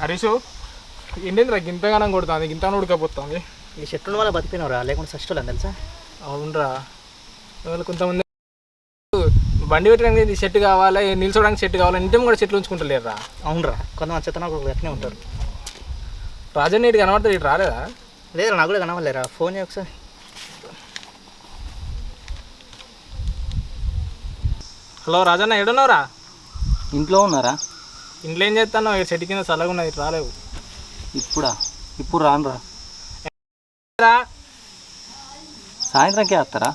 హరీషు ఏంటంటే గింతగానం కొడుతుంది గింతగానం ఉడకపోతుంది. ఈ చెట్లు వల్ల బతికినవరా లేకుండా సస్టోళ్ళని తెలుసా? అవునరా కొంతమంది బండి పెట్టడానికి చెట్టు కావాలి, నిల్చోడానికి చెట్టు కావాలి, ఇంటి కూడా చెట్లు ఉంచుకుంటలేరురా. అవునరా కొంతమంది చెత్తనా ఎట్నే ఉంటారు. రాజన్న ఇటు కనబడతాడు, ఇటు రాలేదా? లేదు నాకు కూడా కనవలేరా, ఫోన్ చేయ ఒకసారి. హలో రాజన్న ఏడున్నావురా? ఇంట్లో ఉన్నారా? ఇంట్లో ఏం చేస్తాను? చెట్టు కింద చల్లగా ఉన్నది, ఇటు రాలేవు. ఇప్పుడు రానురా, సాయంత్రంకే వస్తారా?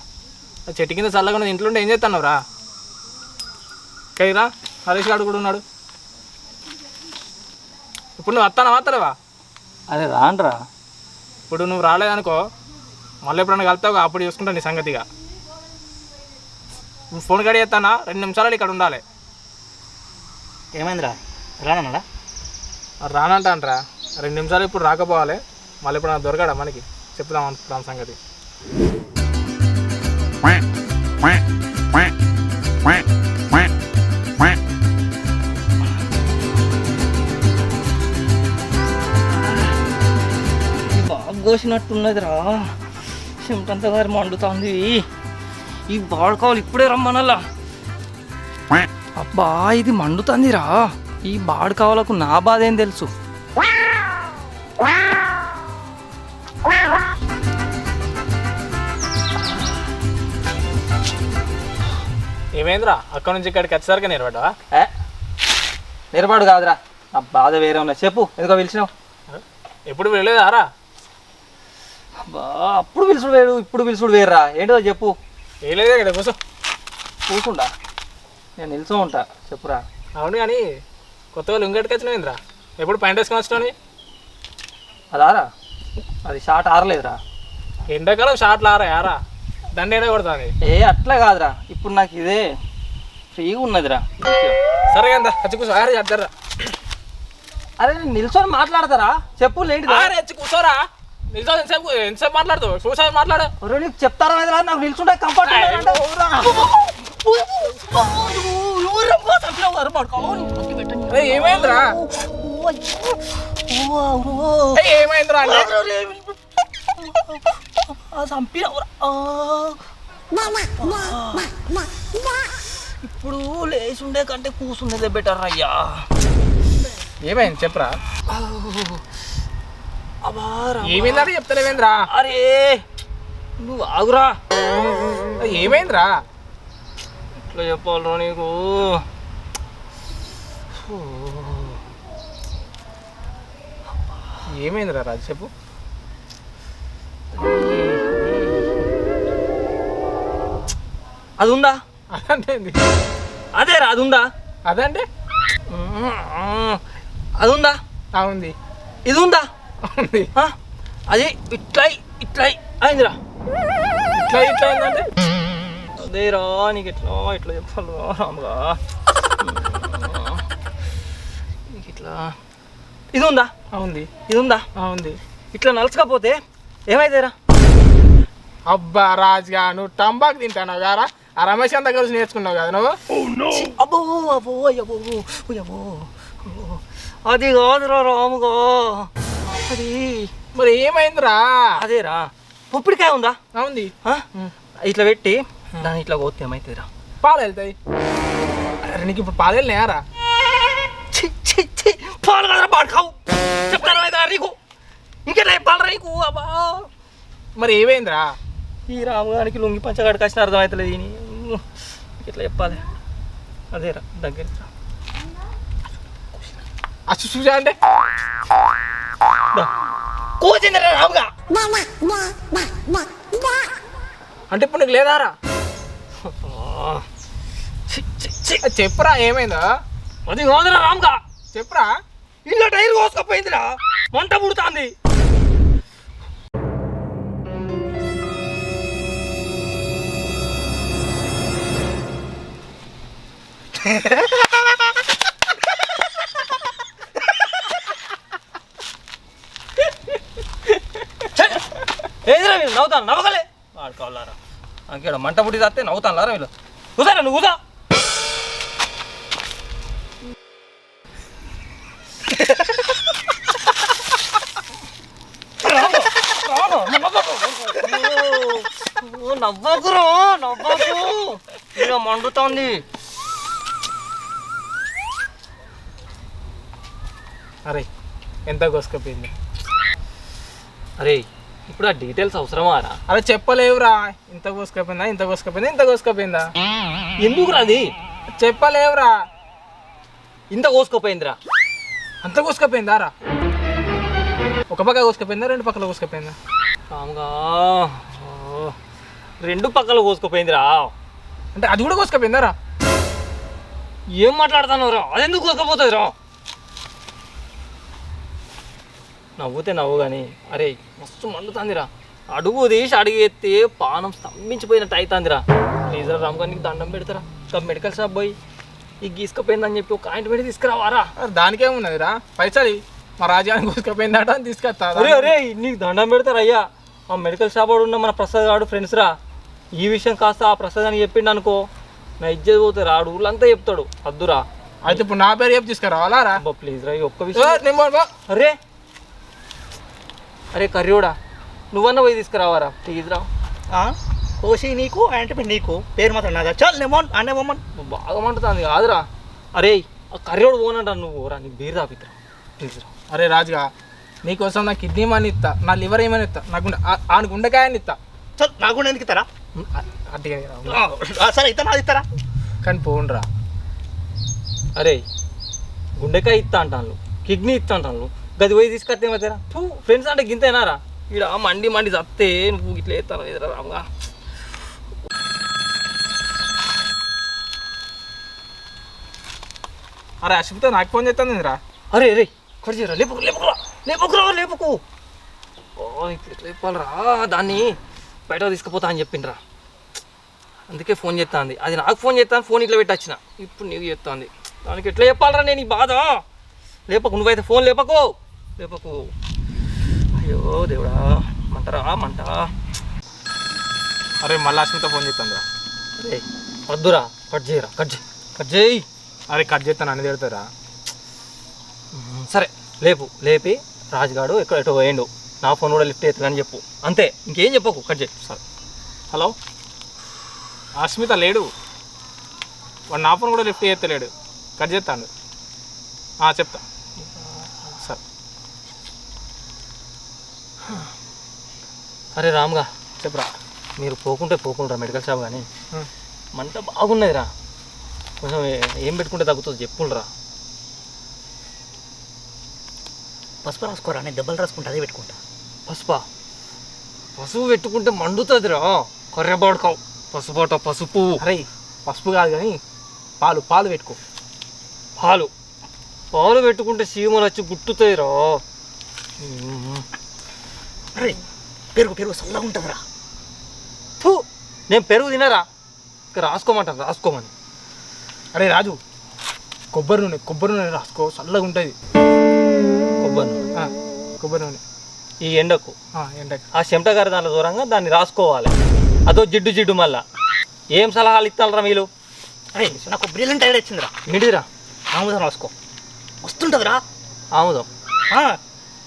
చెట్టు కింద చల్లగా ఉన్నది, ఇంట్లో ఉంటే ఏం చేస్తున్నావు రా? కైరా హరీష్ గారు కూడా ఉన్నాడు. ఇప్పుడు నువ్వు వస్తావా? అరే రానురా. ఇప్పుడు నువ్వు రాలేదనుకో మళ్ళీ ఎప్పుడన్నా కలుతావు, అప్పుడు చూసుకుంటా నీ సంగతిగా. ఫోన్ కడి చేస్తానా 2 నిమిషాలు ఇక్కడ ఉండాలి. ఏమైందిరా రానన్నాడా? రానంటానరా 2 నిమిషాలు, ఇప్పుడు రాకపోవాలి. మళ్ళీ ఇప్పుడు దొరకడా మనకి చెప్దాం అనుకుంటాం సంగతి. బాగా కోసినట్టున్నదిరా, చెమటంతా గారి మండుతుంది. ఈ బాడుకోవాలి ఇప్పుడే రమ్మనల్లా. అబ్బా ఇది మండుతుందిరా. ఈ బాడుకావాలకు నా బాధ ఏం తెలుసు. ఏమైందిరా అక్కడ నుంచి ఇక్కడికి వచ్చేసరికి నిలబడ్డావా? నిలబడు కాదురా, నా బాధ వేరే ఉన్నా. చెప్పు ఎందుకో పిలిచినావు? ఎప్పుడు వెళ్ళలేదారా? అబ్బా అప్పుడు పిలుచుడు వేరు, ఇప్పుడు పిలుచుడు వేరురా. ఏంటో చెప్పు. ఏ లేదే కదా కూర్చో. కూర్చుండా, నేను నిల్చో ఉంటా. చెప్పురా. అవును కానీ కొత్తగా లుంగెట్టుకు వచ్చినాయిందిరా, ఎప్పుడు పైన వేసుకొని వచ్చినావు? అదారా, అది షార్ట్ ఆరలేదురా. ఎండాకాలం షార్ట్లు ఆరా దండ ఏడా కొడుతుంది. అట్లా కాదురా, ఇప్పుడు నాకు ఇదే ఫ్రీగా ఉన్నదిరా. సరే కదా వచ్చి కూర్చో. చెప్తారా? అరే నేను నిల్చొని మాట్లాడతారా? చెప్పు లేండి. వచ్చి కూర్చోరా. నిల్చో ఎంతసేపు మాట్లాడుతావు? చూసా మాట్లాడు. నీకు చెప్తారా? నాకు నిల్చుంటే కంఫర్ట్. ఏమైందిరా? ఏమైందిరా ఇప్పుడు లేచుండే కంటే కూర్చుండేదే బెటర్ అయ్యా. ఏమైంది చెప్పరా? ఏమైందా చెప్తలేవేంద్రా? అరే నువ్వు ఆగురా. ఏమైందిరా? ఇట్లా చెప్పాలరా నీకు. ఏమైందిరా రాజు చెప్పు. అది ఉందా? అదంటే అదేరా అది ఉందా? అదంటే అది ఉందా? ఉంది. ఇది ఉందా? ఉంది. అది ఇట్లా ఇట్లా అయిందిరా. ఇట్లా అయిందంటే అదేరా నీకు ఇట్లా చెప్పాలిరా రాముగా. నీకు ఇట్లా ఇది ఉందా? ఉంది. ఇది ఉందా? ఉంది. ఇట్లా నలచకపోతే ఏమైతేరా? అబ్బా రాజుగా నువ్వు టంబాకు తింటావు గారా? ఆ రమేష్ అంతా కలిసి నేర్చుకున్నావు కదా నువ్వు. అబ్బో అబ్బో అబ్బో అబ్బో అది కాదురా రాముగా. అది మరి ఏమైందిరా? అదేరా పొప్పిడికాయ ఉందా? ఉంది. ఇట్లా పెట్టి దాన్ని ఇట్లా కోస్తే ఏమైతుందిరా? పాలు వెళ్తాయి. అరే నీకు ఇప్పుడు పాలు వెళ్ళినాయారా? పాలు కదరా పాడుకావు. చెప్తారా నీకు? ఇంకెట్లా చెప్పాలరా నీకు? అబ్బా మరి ఏమైందిరా? ఈ రాముగానికి లుంగి పంచగాడికి వచ్చిన అర్థమవుతలేదు. దీని ఇట్లా చెప్పాలి. అదేరా దగ్గర అచ్చు చూసా అంటే కోచిందిరా రాముగా. అంటే ఇప్పుడు నీకు లేదారా? చెప్పురా ఏమైందా? అది కాదురా రాముగా. చెప్పురా. ఇలా టైర్ కోసుకపోయిందిరా, మంట పుడుతుంది. ఏదిరా మీరు నవ్వుతాను? నవ్వగలే వాడుకోవాలరా. అంకేడ మంట పుట్టి తాస్తే నవ్వుతాను లారా వీళ్ళు. కూసారా నువ్వు కూసా. నవ్వకురా నవ్వకు ఇలా మండుతోంది. అరే ఎంత కోసుకపోయింది. అరే ఇప్పుడు ఆ డీటెయిల్స్ అవసరమా రా? అరే చెప్పలేవురా, ఇంత కోసుకపోయిందా ఇంత కోసుకపోయిందా ఇంత కోసుకపోయిందా. ఎందుకు రాది? చెప్పలేవురా. ఇంత కోసుకుపోయిందిరా. అంత కోసుకపోయిందా రా? ఒక పక్క కోసుకపోయిందా రెండు పక్కల కోసుకపోయిందా? రాముగా రెండు పక్కల కోసుకుపోయిందిరా. అంటే అది కూడా కోసుకపోయిందా రా? ఏం మాట్లాడుతున్నావు రా? అది ఎందుకు కోసుకపోతుంది రా? నవ్వుతే నవ్వు కానీ అరే మస్తు మండుతుందిరా. అడుగు తీసి అడుగు ఎత్తే పానం స్తంభించిపోయినట్టు అవుతుందిరా. ప్లీజ్ రా రామ్గా నీకు దండం పెడతారా. ఇంకా మెడికల్ షాప్ పోయి ఈ గీసుకపోయిందని చెప్పి ఒక ఆయింట్మెంట్ తీసుకురావారా. దానికేమున్నది రా, పైసలు మా రాజ్యానికి కోసుకపోయిందట అని తీసుకొస్తా. అరే అరే నీకు దండం పెడతారు అయ్యా. ఆ మెడికల్ షాప్ వాడు ఉన్న మన ప్రసాద్ గారు ఫ్రెండ్స్ రా. ఈ విషయం కాస్త ఆ ప్రసాద్ అని చెప్పిండు అనుకో నా ఇజ్జత్ పోతారు. ఆడు ఊళ్ళంతా చెప్తాడు. అద్దురా. అయితే ఇప్పుడు నా పేరు చెప్పి తీసుకురావాలా రా? ప్లీజ్ రా ఈ ఒక్క విషయం. అరే అరే కర్రీడా నువ్వన్నా పోయి తీసుకురావారా ప్లీజ్ రా. కోసి నీకు అంటే నీకు పేరు మాత్రం నాదా. చాలు నెమోన్ అనే బొమ్మన్ బాగా మంటుతుంది కాదురా. అరే ఆ కర్రీడు పోనంటా నువ్వు రా. నీకు బీర్ తాపిద్రా ప్లీజ్ రా. అరే రాజుగా నీకోసం నా కిడ్నీ మని ఇస్తా, నా లివర్ ఏమని ఇస్తా, నాకు ఆ గుండెకాయని ఇస్తా. చల్ నాకు కూడా ఎందుకు ఇస్తారా? అట్టిగా సరే ఇస్తా నాది ఇస్తారా? కానీ పోండ్రా. అరే గుండెకాయ ఇస్తా అంటాను, కిడ్నీ ఇస్తా అంటాను, గది పోయి తీసుకొస్తే మధ్యరా ఫ్రెండ్స్ అంటే గింతేనారా. ఇక్కడ మండి మండి చస్తే నువ్వు ఇట్లా వేస్తాను ఎదురా రామ్గా. అరే అశ్విత నాకు ఫోన్ చేస్తాను రా. అరే అరే కట్ చేయరా. లేపుకు లేపుకురా లేపుకురా లేపుకు. ఇప్పుడు ఎట్లా చెప్పాలరా దాన్ని బయట తీసుకుపోతా అని చెప్పిండ్రా. అందుకే ఫోన్ చేస్తాంది. అది నాకు ఫోన్ చేస్తాను, ఫోన్ ఇట్లా పెట్టొచ్చిన. ఇప్పుడు నీకు చెప్తాంది. దానికి ఎట్లా చెప్పాలరా నేను ఈ బాధ. లేపకు నువ్వైతే ఫోన్ లేపకు లేపకు. అయ్యో దేవుడా మంటరా మంట. అరే మళ్ళీ అశ్విత ఫోన్ చేస్తాను రా. అరే వద్దురా కట్ చేయరా. కట్ చేయి. అరే కట్ చేస్తాను అని తిడతారా. సరే లేపు. లేపి రాజుగాడు ఎక్కడెటో పోయిండు, నా ఫోన్ కూడా లిఫ్ట్ అవుతుందని చెప్పు. అంతే ఇంకేం చెప్పకు. కట్ చేయి. సరే హలో అశ్మిత లేడు, వాడు నా ఫోన్ కూడా లిఫ్ట్ చేస్తలేడు. కట్ చేస్తాడు. చెప్తా సరే. అరే రామ్గా చెప్పరా. మీరు పోకుంటారా మెడికల్ షాప్ కానీ మంట బాగున్నదిరా. కొంచెం ఏం పెట్టుకుంటే తగ్గుతుంది చెప్పులరా. పసుపు రాసుకోరా, నేను దెబ్బలు రాసుకుంటా అదే పెట్టుకుంటా. పసుపు పెట్టుకుంటే మండుతుందిరా. కర్రెబాడుకావు పసుపు. అరే పసుపు కాదు కానీ పాలు పెట్టుకో. పాలు పెట్టుకుంటే చీమలు వచ్చి గుట్టుతాయిరా. అరే పెరుగు చల్లగా ఉంటుందిరా. నేను పెరుగు తినరా. రాసుకోమంటాను రాసుకోమని. అరే రాజు కొబ్బరి నూనె రాసుకో, చల్లగా ఉంటుంది. కొబ్బరి నూనె ఈ ఎండకు ఎండకు ఆ చెమట గారి దాంట్లో దూరంగా దాన్ని రాసుకోవాలి. అదో జిడ్డు మళ్ళా. ఏం సలహాలు ఇస్తారా మీరు? అరే నాకు బ్రిలియంట్ ఐడియా వచ్చిందిరా. ఏంటిరా? ఆముదం రాసుకో, వస్తుంటుందిరా. ఆముదం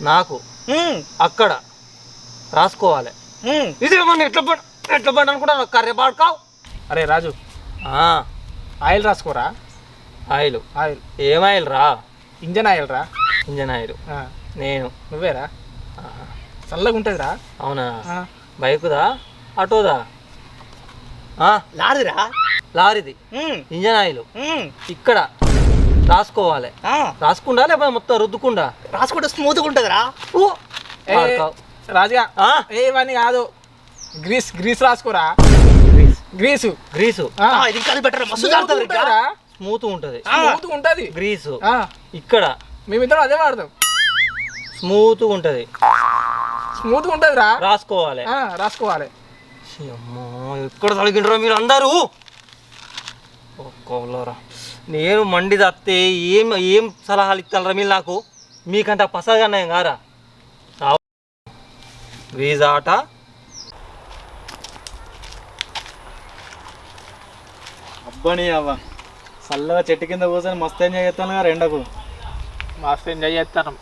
నాకు అక్కడ రాసుకోవాలి. ఇది ఏమన్నా ఎట్లా పడి అనుకుంటా కర్రెబాడుకావు. అరే రాజు ఆయిల్ రాసుకోరా. ఆయిల్ ఏం ఆయిల్ రా? ఇంజన్ ఆయిల్ రా. ఇంజన్ ఆయిల్ నేను నువ్వేరా. చల్లగా ఉంటుంది రా. అవునా? బైకుదా ఆటోదా? లారీది ఇంజన్ ఆయిల్ ఇక్కడ రాసుకోవాలి. రాసుకుండా లేకపోతే మొత్తం రుద్దుకుండా? రాసుకుంటే స్మూత్గా ఉంటుందిరా. రాజుగా ఇవన్నీ కాదు, గ్రీస్ రాసుకోరా. గ్రీసు ఇది ఇంకా బెటర్, మస్తు స్మూత్ ఉంటుంది. గ్రీసు ఇక్కడ మేమిద్దరం అదే వాడతాం. స్మూత్ ఉంటుంది రా. రాసుకోవాలి. అమ్మో ఎక్కడ తొలగిండ్రో మీరు అందరూ. నేను మండి తప్పితే ఏం సలహాలు ఇస్తారా మీరు నాకు? మీకంటే పసగా నేను కారా. గ్రీజ్ ఆట అబ్బని అవ్వ చల్లగా చెట్టు కింద కూర్చొని మస్తు ఎంజాయ్ చేస్తాను కదా. ఎండకు మస్తు ఎంజాయ్ చేస్తాను.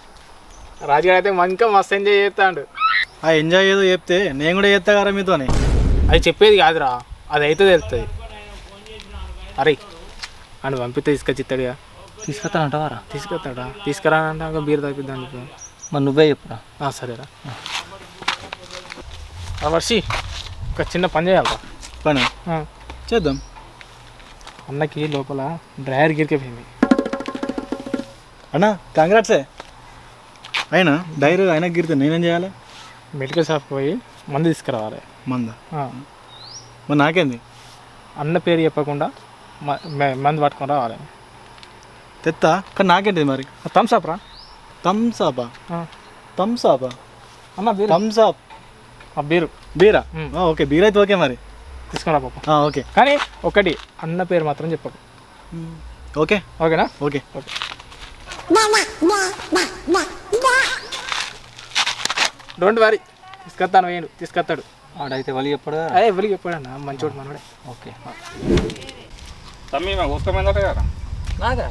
రాజుగారు అయితే ఇంకా మస్తు ఎంజాయ్ చేస్తాడు. ఆ ఎంజాయ్ ఏదో చెప్తే నేను కూడా చేస్తా కదా మీతోని. అది చెప్పేది కాదురా, అది అయితే తెలుస్తుంది. అరే అని పంపితే తీసుకొచ్చి ఇస్తాడుగా. తీసుకొస్తానంటావారా? తీసుకురా అంటే బీర్ తగ్గిద్దాం. మరి నువ్వే చెప్పురా. సరేరా. వర్షి ఒక చిన్న పని చేయాలరా. పని చేద్దాం. అన్నకి లోపల డ్రైవర్ గిరికిపోయింది. అన్నా కంగ్రాట్సే. అయినా డైరీ అయినా గిరితే నేనేం చేయాలి? మెడికల్ షాప్కి పోయి మందు తీసుకురావాలి. మంద? మరి నాకేంది? అన్న పేరు చెప్పకుండా మందు పట్టుకొని రావాలి. తెత్తా, కానీ నాకేంటిది మరి? థమ్స్అప్ రా. థమ్స్అపా? థమ్స్అపా అన్న బీర్. Thums Up beer. బీరా? ఓకే, బీర్ అయితే ఓకే మరి తీసుకురా పాప. ఓకే, కానీ ఒకటి అన్న పేరు మాత్రం చెప్పకు. ఓకే ఓకేనా? ఓకే. డోంట్ వరీ, తీసుకొస్తాను. వేయండు తీసుకొస్తాడు. ఆడైతే వాళ్ళు చెప్పాడు. అదే ఎవరికి చెప్పాడన్నా, మంచోడు మనోడే. ఓకే. తమ్మి మేము కోసుకోపోయిందట కదా. నాకా?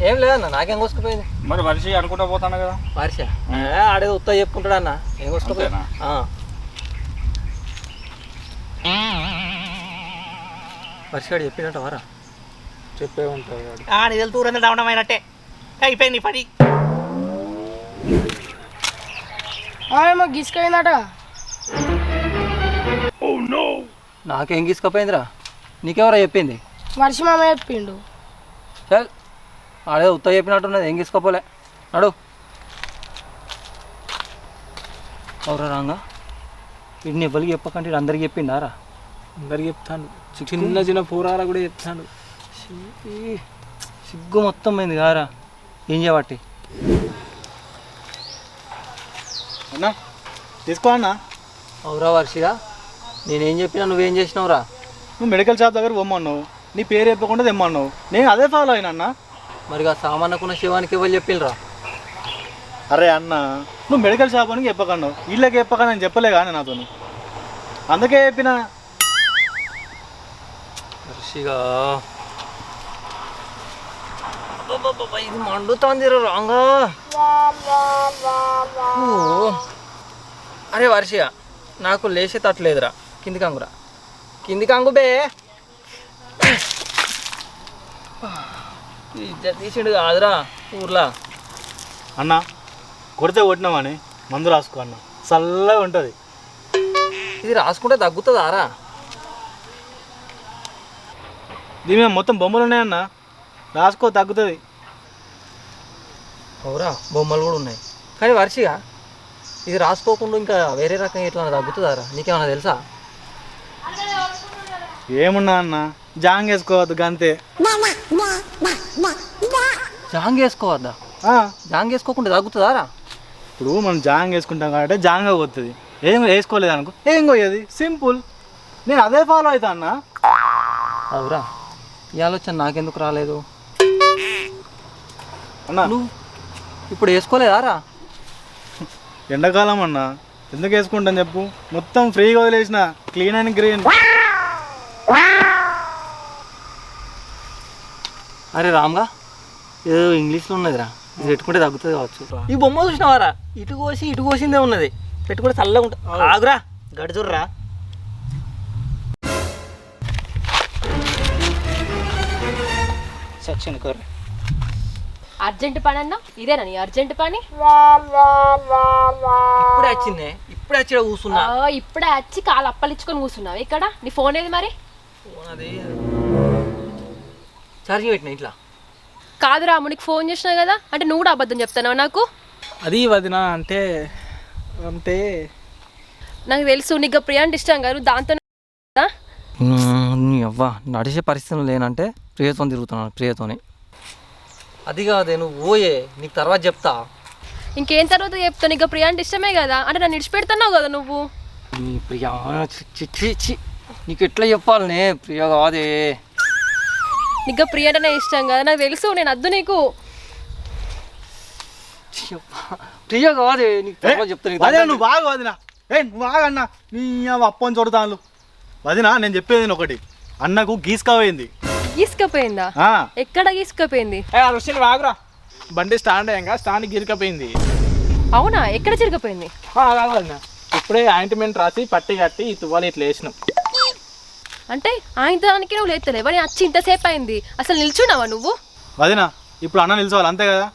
ఏం లేదన్న, నాకేం కోసుకుపోయింది. మరి వర్షి అనుకుంటా పోతాను కదా. వర్ష ఆడేది ఉత్తా చెప్పుకుంటాడు అన్న. ఏం కోసుకుపోయినా? వర్షాడు చెప్పినట్టు వారా? చెప్పే ఉంటుంది. నీ వెళ్తూరంతా డౌనమైనట్టే అయిపోయింది పని. ఏమో గీసుకపోయిందట. నాకేం గీసుకపోయిందిరా? నీకెవరా చెప్పింది? వర్షి మామ చెప్పిండు. చల్, ఆడే ఉత్తా చెప్పినట్టున్నది. ఏం గీసుకోపోలే. నడు. ఎవరా రాంగా? వీడిని ఎవరికి చెప్పకంటే వీడు అందరికి చెప్పిండారా? అందరికి చెప్తాను. చిన్న చిన్న పూరాలు కూడా చెప్తాను. సిగ్గు మొత్తం పోయింది కారా. ఏం చేయబట్టి? అన్నా తీసుకో అన్నా. అవురా వర్షిగా, నేనేం చెప్పినా నువ్వేం చేసినావురా? నువ్వు మెడికల్ షాప్ దగ్గర పొమ్మన్నావు, నీ పేరు చెప్పకుండా తెమ్మన్నావు, నేను అదే ఫాలో అయినా అన్న. మరి ఆ సామాన్యకున్న శివానికి ఎవరు చెప్పిండ్రా? అరే అన్న, నువ్వు మెడికల్ షాప్ అని చెప్పకన్నావు, వీళ్ళకి చెప్పక నేను చెప్పలే కానీ నాతో, అందుకే చెప్పిన. వర్షిగా ఇది మండుతుంది రాంగా. అరే వర్షిగా, నాకు లేచే తట్టలేదురా. కింది కంగురా, కింది కంగు బే. తీసిండు కాదురా ఊర్లా. అన్న కొడితే కొట్టినామని మందు రాసుకో అన్న, చల్లగా ఉంటుంది. ఇది రాసుకుంటే తగ్గుతుందారా? దీని మీద మొత్తం బొమ్మలు ఉన్నాయన్న, రాసుకో తగ్గుతుంది. అవురా, బొమ్మలు కూడా ఉన్నాయి. కానీ వర్షిగా ఇది రాసుకోకుండా ఇంకా వేరే రకంగా ఎట్లా తగ్గుతుందారా? నీకేమన్నా తెలుసా? ఏమున్నా అన్న, జాంగ్ వేసుకోవద్దు గంతే. జాంగ్ వేసుకోవద్దా? జాంగ్ వేసుకోకుండా తగ్గుతుందారా? ఇప్పుడు మనం జాంగ్ వేసుకుంటాం కాబట్టి జాంగ్ పోతుంది, ఏం వేసుకోలేదు అనుకో ఏం పోయేది, సింపుల్. నేను అదే ఫాలో అవుతా అన్న. అవురా, ఈ ఆలోచన నాకెందుకు రాలేదు? అన్న నువ్వు ఇప్పుడు వేసుకోలేదారా? ఎండాకాలం అన్న, ఎందుకు వేసుకుంటాను చెప్పు, మొత్తం ఫ్రీగా వదిలేసిన, క్లీన్ అండ్ గ్రీన్. అరే రామ్గా, ఏదో ఇంగ్లీష్లో ఉన్నదిరా, ఇది పెట్టుకుంటే తగ్గుతుంది కావచ్చు. ఈ బొమ్మ చూసినావారా? ఇటు కోసి ఇటు కోసిందే ఉన్నది, పెట్టుకుంటే చల్లగా ఉంటుంది. ఆగురా, గడుచుర్రా. సచిన్ కర్ అర్జెంట్ పని అన్నా, ఇదేనా నీ అర్జెంట్ పని? ఇప్పుడే వచ్చిందే, ఇప్పుడే వచ్చి కూర్చున్నా. ఇప్పుడే వచ్చి కాలు అప్పలించుకొని కూర్చున్నావు ఇక్కడ. నీ ఫోన్ ఏది మరి? ఫోన్ అది ఛార్జింగ్ పెట్టినా ఇట్లా. కాదు రాము, నీకు ఫోన్ చేసినా కదా, అంటే నువ్వు కూడా అబద్ధం చెప్తావు నాకు. అది వదిన అంటే అంటే నాకు తెలుసు నీకు ప్రియ అంటే ఇష్టం కాదు, దాంతో నీ అవ్వ నడిచే పరిస్థితులు లేనంటే ప్రియతో తిరుగుతున్నాను. ప్రియతోని అది కాదే, నువ్వు పోయే, నీకు తర్వాత చెప్తా. ఇంకేం తర్వాత చెప్తావు? నీకు ప్రియ అంటే ఇష్టమే కదా, అంటే నన్ను విడిచిపెడుతున్నావు కదా నువ్వు. నీ ప్రియ చి నీకు ఎట్లా చెప్పాలనే? ప్రియ కాదే, నీకు ప్రియ అంటేనే ఇష్టం కదా, నాకు తెలుసు. నేను అద్దు నీకు. ప్రియ కాదే, నీకు తర్వాత చెప్తా. అదే నువ్వు బాగా వదినా, నువ్వు బాగన్నా, నీ అప్పని చూడతాను వదినా. నేను చెప్పేది ఒకటి, అన్నకు గీసుకపోయింది. గీసుకపోయిందా? ఎక్కడ గీసుకపోయింది? రుషిని వాగురా, బండి స్టాండ్ అయ్యాక స్టాండ్ గిరికపోయింది. అవునా? ఎక్కడ చిరిగిపోయింది? ఇప్పుడే ఆయింట్మెంట్ రాసి పట్టి కట్టి ఈ తువ్వాలి ఇట్లా వేసినాం. అంటే ఆయన దానికి నువ్వు లేతలేవా? నేను వచ్చి ఇంతసేపు అయింది, అసలు నిల్చున్నావా నువ్వు? వదినా ఇప్పుడు అన్న నిలిచోవాలి అంతే కదా.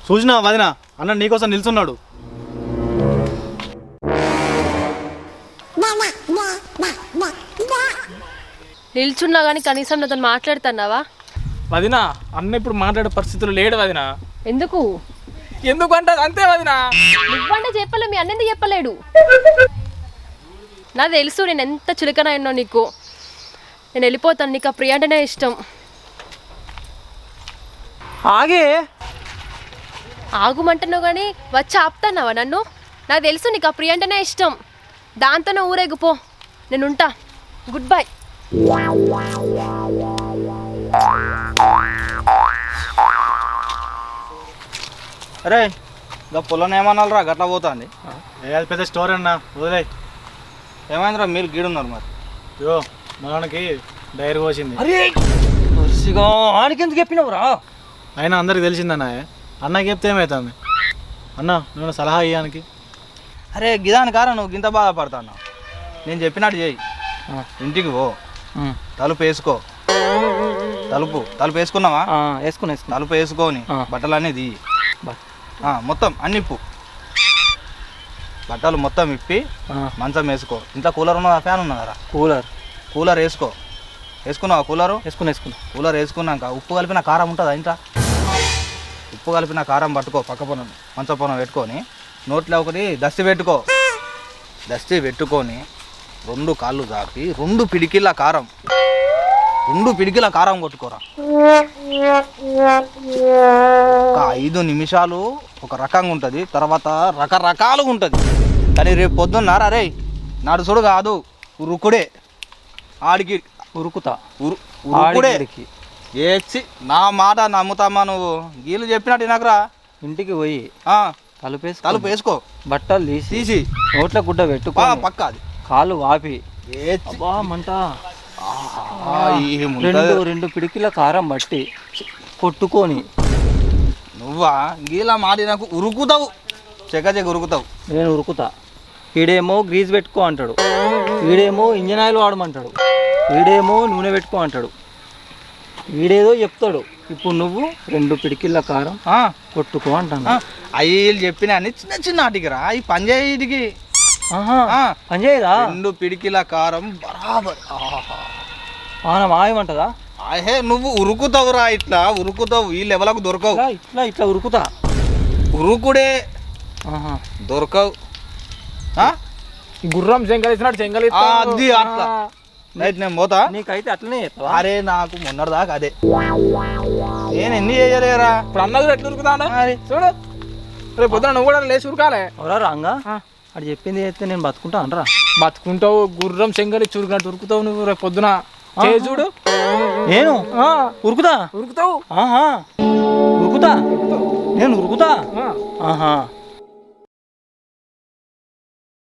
చూసినా వదినా అన్న నీకోసం నిల్చున్నాడు. నిల్చున్నా కానీ కనీసం నాతో మాట్లాడుతున్నావా? వదినా అన్న ఇప్పుడు మాట్లాడే పరిస్థితులు లేడు వదినా. ఎందుకు? ఎందుకంటే అంతే వదినా. నువ్వంటే చెప్పలే, మీ అన్నెందుకు చెప్పలేడు? నాకు తెలుసు నేను ఎంత చులకనైనా నీకు. నేను వెళ్ళిపోతాను, నీకు ఆ ప్రియ అంటేనే ఇష్టం. ఆగే ఆగుమంటున్నావు కానీ వచ్చి ఆపుతున్నావా నన్ను? నాకు తెలుసు నీకు ఆ ప్రియ అంటేనే ఇష్టం. దాంతోనే ఊరేగిపో, నేను ఉంటా. Good bye. అరే ఇంకా పొలం ఏమన్నారా గట్లా పోతుంది? అది పెద్ద స్టోర్ అన్న వదిలే. ఏమైందిరా మీరు గీడున్నారు మరి? యో మనకి డైరీ పోసింది. అరే వరుసగా ఆడికి ఎందుకు చెప్పినావురా? అయినా అందరికి తెలిసిందన్న. అన్నకి చెప్తే ఏమవుతుంది అన్న, నువ్వు సలహా ఇయ్యానికి. అరే గిదాని కారా నువ్వు గింత బాధపడతాను. నేను చెప్పినట్టు చేయి. ఇంటికి పో, తలుపు వేసుకో. తలుపు వేసుకున్నావా? వేసుకున్నా. తలుపు వేసుకొని బట్టలన్నీ తీయి. మొత్తం అన్ని ఇప్పు. బట్టలు మొత్తం ఇప్పి మంచం వేసుకో. ఇంట్లో కూలర్ ఉన్నదా, ఫ్యాన్ ఉన్నదా? కూలర్ వేసుకో. వేసుకున్నావా కూలరు? వేసుకున్నా. కూలర్ వేసుకున్నాక ఉప్పు కలిపిన కారం ఉంటుందా ఇంట్లో? ఉప్పు కలిపిన కారం పట్టుకో, పక్క పొనం మంచం పొనం పెట్టుకొని నోట్లో ఒకటి దస్తి పెట్టుకో. దస్తి పెట్టుకొని 2 కాళ్ళు చాపి 2 పిడికిళ్ళ కారం కొట్టుకోరా. ఒక 5 నిమిషాలు ఒక రకంగా ఉంటుంది, తర్వాత రకరకాలుగా ఉంటుంది. కానీ రేపు పొద్దున్న రే నాడు చూడు కాదు, ఉరుకుడే ఆడికి ఉరుకుతా. ఉరుకుడే ఏచి నా మాట నమ్ముతామా నువ్వు? గీళ్ళు చెప్పినట్టు వినకరా. ఇంటికి పోయి తలుపు వేసుకో. బట్టలు తీసి నోట్ల గుడ్డ పెట్టుకో. పక్క అది కాలు వాపి మంట 2 పిడికిల కారం బట్టి కొట్టుకొని నువ్వా గీలా మాడి నాకు ఉరుకుతావు, చెక్క ఉరుకుతావు. నేను ఉరుకుతా. ఈడేమో గ్రీజ్ పెట్టుకో అంటాడు, ఈడేమో ఇంజన్ ఆయిల్ వాడమంటాడు, ఈడేమో నూనె పెట్టుకో అంటాడు, ఈడేదో చెప్తాడు. ఇప్పుడు నువ్వు 2 పిడికిళ్ళ కారం కొట్టుకో అంటాను. అయ్యి చెప్పిన అన్ని చిన్న ఆటికిరా, ఈ పంజాయికి పనిచేయదా? 2 పిడికిల కారం బరాబర్. మాయమంటదా? అహే నువ్వు ఉరుకుతావురా, ఇట్లా ఉరుకుతావు. ఈ లెవెలకు దొరకవు. ఇట్లా ఉరుకుతా. ఉరుకుడే దొరకవు. గుర్రం చెంగలిస్తున్నాడు, చెంగలి అది అట్లా నేను పోతా. నీకైతే అట్లనే చేస్తావా? అరే నాకు మొన్నటిదాకా అదే, నేను ఎన్ని చేయలేరా. ఇప్పుడు అన్న కూడా ఎట్లా ఉరుకుతాడు చూడు. రేపు పొద్దున నువ్వు కూడా లేచి ఉరకాలే. ఎవరా రాంగా అది చెప్పింది చేస్తే నేను బతుకుంటా అనరా? బతుకుంటావు, గుర్రం చెంగలి చురుకున్నట్టు ఉరుకుతావు నువ్వు. రేపు పొద్దున చూడు. నేను ఉరుకుతావు. ఉరుకుతావు. ఉరుకుతా. నేను ఉరుకుతా.